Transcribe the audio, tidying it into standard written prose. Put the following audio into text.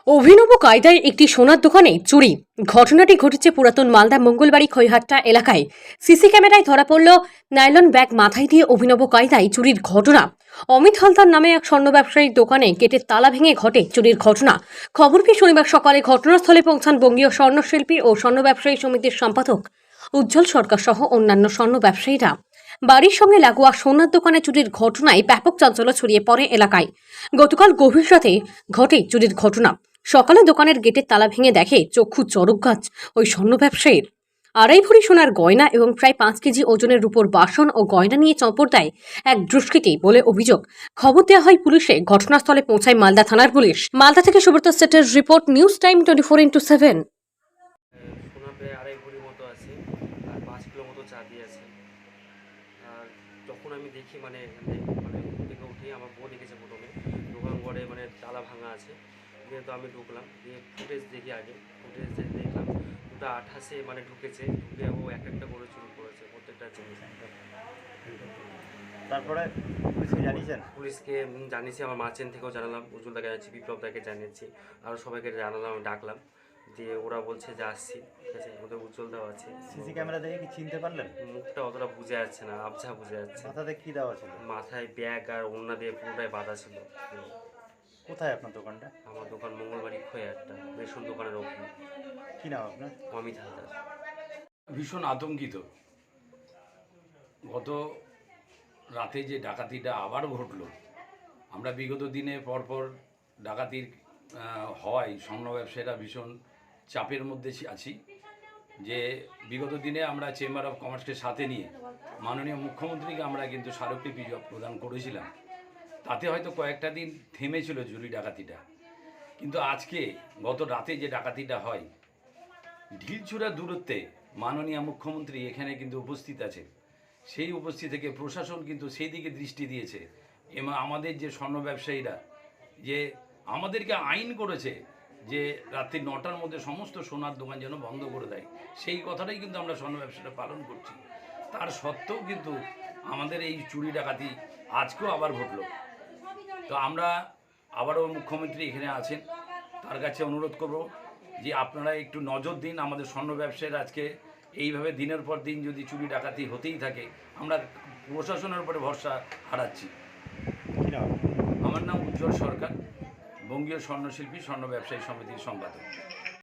অভিনব কায়দায় একটি সোনার দোকানে চুরি। ঘটনাটি ঘটেছে পুরাতন মালদা মঙ্গলবাড়ি খৈহাট্টা এলাকায়। সিসি ক্যামেরায় ধরা পড়ল নাইলন ব্যাগ মাথায় দিয়ে অভিনব কায়দায় চুরির ঘটনা। অমিত হালদার নামে এক স্বর্ণ ব্যবসায়ীর দোকানে গেটের তালা ভেঙে ঘটে চুরির ঘটনা। খবর পেয়ে শনিবার সকালে ঘটনাস্থলে পৌঁছান বঙ্গীয় স্বর্ণশিল্পী ও স্বর্ণ ব্যবসায়ী সমিতির সম্পাদক উজ্জ্বল সরকার সহ অন্যান্য স্বর্ণ ব্যবসায়ীরা। বাড়ির সঙ্গে লাগোয়া সোনার দোকানে চুরির ঘটনায় ব্যাপক চাঞ্চল্য ছড়িয়ে পড়ে এলাকায়। গতকাল গভীর রাতে ঘটে চুরির ঘটনা। সকালে দোকানের গেটের তালা ভেঙে দেখে চক্ষু চড়ক গাছ ওই স্বর্ণ ব্যবসায়ীর। 2.5 ভরি সোনার গয়না এবং প্রায় 5 কেজি ওজনের রূপোর বাসন ও গয়না নিয়ে চম্পট দেয় এক দুষ্কৃতী বলে অভিযোগ। খবর দেওয়া হয় পুলিশে। ঘটনাস্থলে পৌঁছায় মালদা থানার পুলিশ। মালদা থেকে সুব্রত সেটের রিপোর্ট, নিউজ টাইম 24x7। সোনা প্রায় 2.5 ভরি মতো আছে আর 5 কিলো মতো চাঁদি আছে। আর যখন আমি দেখি মানে ঘুম থেকে উঠে আমার বউ দেখেছে প্রথমে দোকান ঘরে মানে তালা ভাঙা আছে। দিয়ে তো আমি ঢুকলাম, দিয়ে ফুটেজ দেখি, আগে ফুটেজ দেখলাম 2:28 মানে ঢুকেছে, ঢুকে ও একটা করে চুরি করেছে প্রত্যেকটা জিনিস। তারপরে পুলিশকে জানিয়েছেন? পুলিশকে জানিয়েছি, আমার মার্চেন্ট থেকেও জানালাম, উজ্জ্বল দাকে জানিয়েছি, বিপ্লব দাকে জানিয়েছি, আরও সবাইকে জানালাম, ডাকলাম। দিয়ে ওরা বলছে যে আসছি, ঠিক আছে। ওদের উজ্জ্বল দাও আছে। সিসি ক্যামেরা দেখে কি চিনতে পারলেন? মুখটা অতটা বুঝে যাচ্ছে না, আবঝা বুঝে যাচ্ছে। মাথাতে কি দেওয়া ছিল? মাথায় ব্যাগ আর ওড়না দিয়ে পুরোটাই বাঁধা ছিল। কোথায় আপনার দোকানটা? আমার দোকান মঙ্গলবাড়ি খৈহাট্টা, রেশন দোকানের ওখানে। কি নাম আপনার? অমিত হালদার। ভীষণ আতঙ্কিত। গত রাতে যে ডাকাতিটা আবার ঘটল, আমরা বিগত দিনে পরপর ডাকাতির হওয়ায় স্বর্ণ ব্যবসায়ীরা ভীষণ চাপের মধ্যে আছি। যে বিগত দিনে আমরা চেম্বার অফ কমার্সকে সাথে নিয়ে মাননীয় মুখ্যমন্ত্রীকে আমরা কিন্তু স্মারকলিপি প্রদান করেছিলাম। তাতে হয়তো কয়েকটা দিন থেমেছিল চুরি ডাকাতিটা, কিন্তু আজকে গত রাতে যে ডাকাতিটা হয়, ঢিলছুড়া দূরত্বে মাননীয় মুখ্যমন্ত্রী এখানে কিন্তু উপস্থিত আছে। সেই উপস্থিত থেকে প্রশাসন কিন্তু সেই দিকে দৃষ্টি দিয়েছে এবং আমাদের যে স্বর্ণ ব্যবসায়ীরা যে আমাদেরকে আইন করেছে যে রাত্রি 9টার মধ্যে সমস্ত সোনার দোকান যেন বন্ধ করে দেয়, সেই কথাটাই কিন্তু আমরা স্বর্ণ ব্যবসাটা পালন করছি। তার সত্ত্বেও কিন্তু আমাদের এই চুরি ডাকাতি আজকেও আবার ঘটল। তো আমরা আবারও মুখ্যমন্ত্রী এখানে আছেন, তার কাছে অনুরোধ করব যে আপনারা একটু নজর দিন। আমাদের স্বর্ণ ব্যবসায়ীরা আজকে এইভাবে দিনের পর দিন যদি চুরি ডাকাতি হতেই থাকে, আমরা প্রশাসনের উপরে ভরসা হারাচ্ছি। কি নাম? আমার নাম উজ্জ্বল সরকার, বঙ্গীয় স্বর্ণশিল্পী স্বর্ণ ব্যবসায়ী সমিতির সম্পাদক।